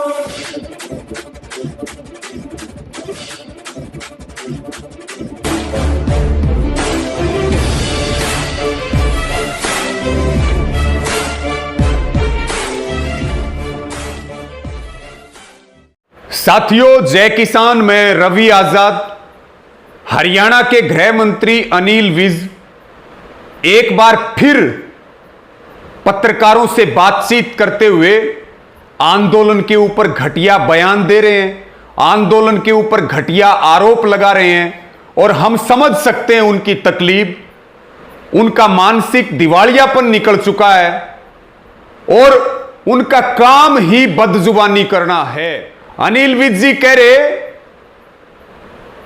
साथियों, जय किसान। मैं रवि आजाद। हरियाणा के गृह मंत्री अनिल विज एक बार फिर पत्रकारों से बातचीत करते हुए आंदोलन के ऊपर घटिया बयान दे रहे हैं, आंदोलन के ऊपर घटिया आरोप लगा रहे हैं। और हम समझ सकते हैं उनकी तकलीफ। उनका मानसिक दिवालियापन निकल चुका है और उनका काम ही बदजुबानी करना है। अनिल विज जी कह रहे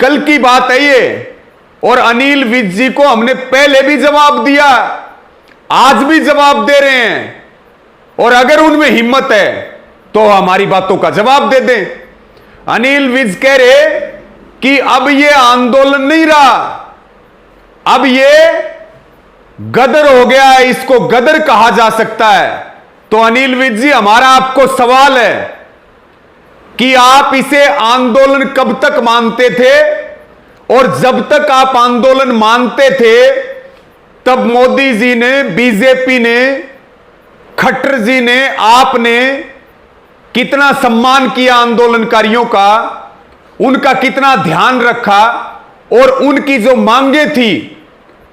कल की बात है ये, और अनिल विज जी को हमने पहले भी जवाब दिया, आज भी जवाब दे रहे हैं। और अगर उनमें हिम्मत है तो हमारी बातों का जवाब दे दें। अनिल विज कह रहे कि अब ये आंदोलन नहीं रहा, अब ये गदर हो गया है, इसको गदर कहा जा सकता है। तो अनिल विज जी, हमारा आपको सवाल है कि आप इसे आंदोलन कब तक मानते थे? और जब तक आप आंदोलन मानते थे तब मोदी जी ने, बीजेपी ने, खट्टर जी ने, आपने कितना सम्मान किया आंदोलनकारियों का, उनका कितना ध्यान रखा और उनकी जो मांगे थी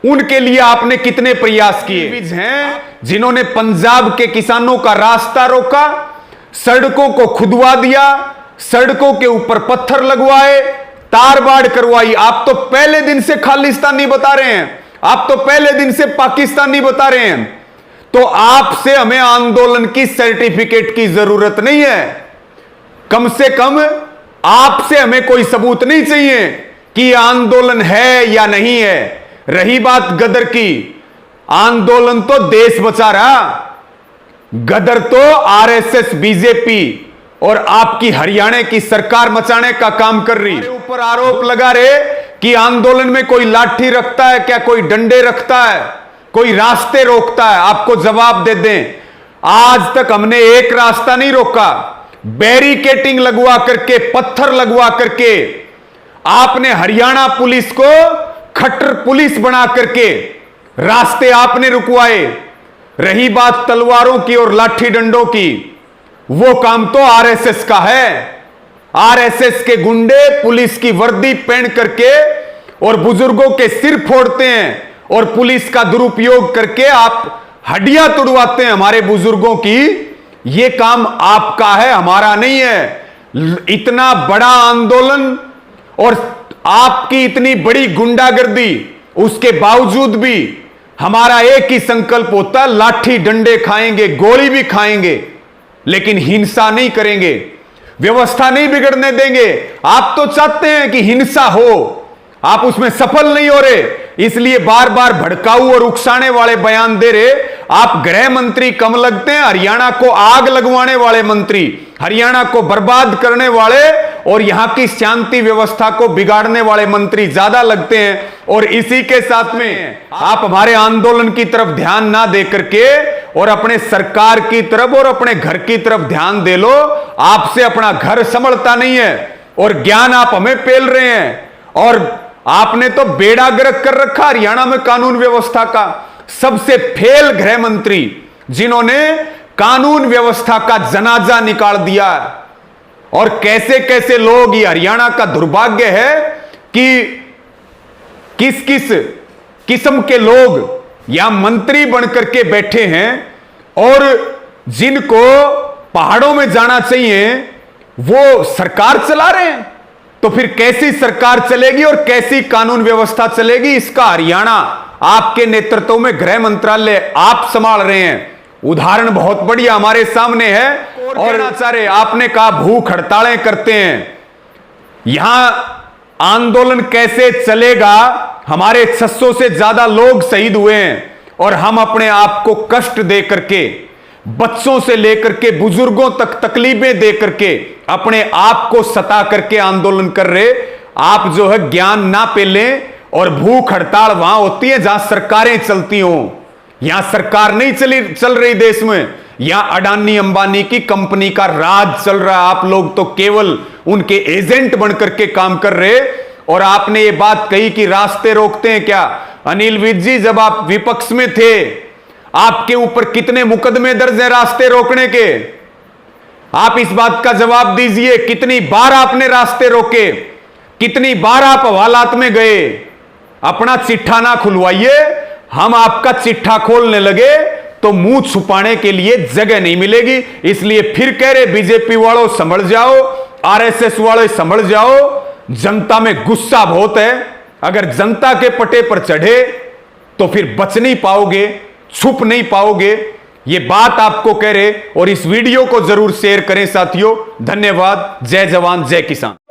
उनके लिए आपने कितने प्रयास किए हैं। जिन्होंने पंजाब के किसानों का रास्ता रोका, सड़कों को खुदवा दिया, सड़कों के ऊपर पत्थर लगवाए, तार बाड़ करवाई। आप तो पहले दिन से खालिस्तानी बता रहे हैं, आप तो पहले दिन से पाकिस्तानी बता रहे हैं। तो आपसे हमें आंदोलन की सर्टिफिकेट की जरूरत नहीं है। कम से कम आपसे हमें कोई सबूत नहीं चाहिए कि आंदोलन है या नहीं है। रही बात गदर की, आंदोलन तो देश बचा रहा, गदर तो आरएसएस, बीजेपी और आपकी हरियाणा की सरकार मचाने का काम कर रही। ऊपर आरोप लगा रहे कि आंदोलन में कोई लाठी रखता है क्या, कोई डंडे रखता है, कोई रास्ते रोकता है। आपको जवाब दे दें, आज तक हमने एक रास्ता नहीं रोका। बैरिकेटिंग लगवा करके, पत्थर लगवा करके आपने हरियाणा पुलिस को खट्टर पुलिस बना करके रास्ते आपने रुकवाए। रही बात तलवारों की और लाठी डंडों की, वो काम तो आरएसएस का है। आरएसएस के गुंडे पुलिस की वर्दी पहन करके और बुजुर्गों के सिर फोड़ते हैं और पुलिस का दुरुपयोग करके आप हड्डियां तुड़वाते हैं हमारे बुजुर्गों की। ये काम आपका है, हमारा नहीं है। इतना बड़ा आंदोलन और आपकी इतनी बड़ी गुंडागर्दी, उसके बावजूद भी हमारा एक ही संकल्प होता, लाठी डंडे खाएंगे, गोली भी खाएंगे, लेकिन हिंसा नहीं करेंगे, व्यवस्था नहीं बिगड़ने देंगे। आप तो चाहते हैं कि हिंसा हो, आप उसमें सफल नहीं हो रहे, इसलिए बार बार भड़काऊ और उकसाने वाले बयान दे रहे। आप गृह मंत्री कम लगते हैं, हरियाणा को आग लगवाने वाले मंत्री, हरियाणा को बर्बाद करने वाले और यहां की शांति व्यवस्था को बिगाड़ने वाले मंत्री ज्यादा लगते हैं। और इसी के साथ में आप हमारे आंदोलन की तरफ ध्यान ना दे करके और अपने सरकार की तरफ और अपने घर की तरफ ध्यान दे लो। आपसे अपना घर संभलता नहीं है और ज्ञान आप हमें पेल रहे हैं। और आपने तो बेड़ा गर्क कर रखा हरियाणा में कानून व्यवस्था का। सबसे फेल गृह मंत्री जिन्होंने कानून व्यवस्था का जनाजा निकाल दिया। और कैसे कैसे लोग, ये हरियाणा का दुर्भाग्य है कि किस किस किस्म के लोग यहां मंत्री बनकर के बैठे हैं और जिनको पहाड़ों में जाना चाहिए वो सरकार चला रहे हैं। तो फिर कैसी सरकार चलेगी और कैसी कानून व्यवस्था चलेगी? इसका हरियाणा आपके नेतृत्व में गृह मंत्रालय आप संभाल रहे हैं। उदाहरण बहुत बढ़िया हमारे सामने है। और आचार्य, आपने कहा भूख हड़तालें करते हैं, यहां आंदोलन कैसे चलेगा? हमारे 600 से ज्यादा लोग शहीद हुए हैं और हम अपने आप को कष्ट दे करके, बच्चों से लेकर के बुजुर्गों तक तकलीफें दे करके अपने आप को सता करके आंदोलन कर रहे। आप जो है ज्ञान ना पेलें। और भूख हड़ताल वहां होती है जहां सरकारें चलती हों। यहां सरकार नहीं चल रही देश में, या अडानी अंबानी की कंपनी का राज चल रहा है। आप लोग तो केवल उनके एजेंट बनकर के काम कर रहे। और आपने ये बात कही कि रास्ते रोकते हैं क्या? अनिल विज जी, जब आप विपक्ष में थे, आपके ऊपर कितने मुकदमे दर्ज हैं रास्ते रोकने के? आप इस बात का जवाब दीजिए। कितनी बार आपने रास्ते रोके? कितनी बार आप हवालात में गए? अपना चिट्ठा ना खुलवाइए। हम आपका चिट्ठा खोलने लगे तो मुंह छुपाने के लिए जगह नहीं मिलेगी। इसलिए फिर कह रहे बीजेपी वालों संभल जाओ, आरएसएस वालों संभल जाओ। जनता में गुस्सा बहुत है। अगर जनता के पटे पर चढ़े तो फिर बच नहीं पाओगे, छुप नहीं पाओगे। ये बात आपको कह रहे। और इस वीडियो को जरूर शेयर करें साथियों। धन्यवाद। जय जवान जय किसान।